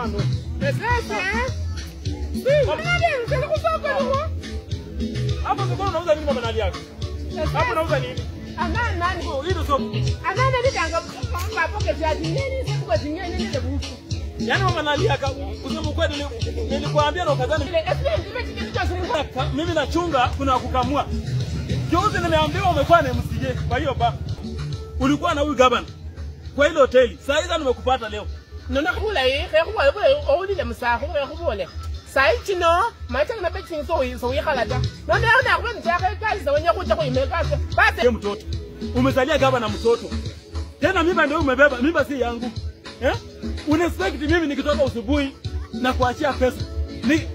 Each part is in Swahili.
mano. Sasa. Mimi kusaka huko. Hapo sokoni unauza nini mama nali yako? Hapo unauza nini? Amana nani? Hilo soko. Amana nitanga mapoke vya dini sasa kwa dini nini buku. Yaani mama nali yako kusema kweli nilikwambia na ukadhani mimi nachunga kuna kukamua. Juzi nimeambiwa umekuwa na MCJ kwa hiyo ba. Ulikuwa na huyu gavana kwa ile hoteli. Sasa hizo nimekupata leo. Nona kula hii, kwa ulile msafu kwa kubole. Sai chino, maitaka na bechi so yikalada. Nona yana kwa nitaka kazi za wenye kuja kuimeka. Basi mtoto. Umezalia gavana mtoto. Tena mimba ndio umebeba, mimba si yangu. Unexpect mimi nikitoka usubuhi na kuachia pesa.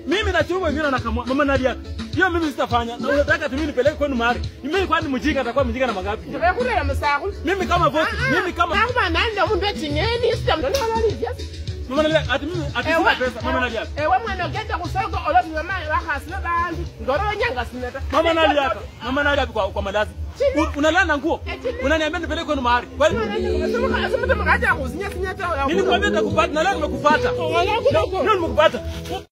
Mimi na chumba wengine na kama mama nali yako. Hiyo mimi sitafanya. Na unataka mimi nipeleke kwenu mahali. Mimi kwani mjinga atakuwa mjinga na mangapi? Ndio kule ya msafu. Mimi kama vote, mimi kama kama nanda mumbe chingeni sita mtoto analivya. Mama nali ati mimi sina pesa mama nali yako. Wewe mwana ngenda kusoko olofi mama wakasina bandi. Ngoro nyanga sineta. Mama nali yako. Mama nali yako kwa malazi. Unalala nguo. Unaniambia nipeleke kwenu mahali. Kwani nini kwambia nitakupata na leo nimekupata. Ndio nimekupata.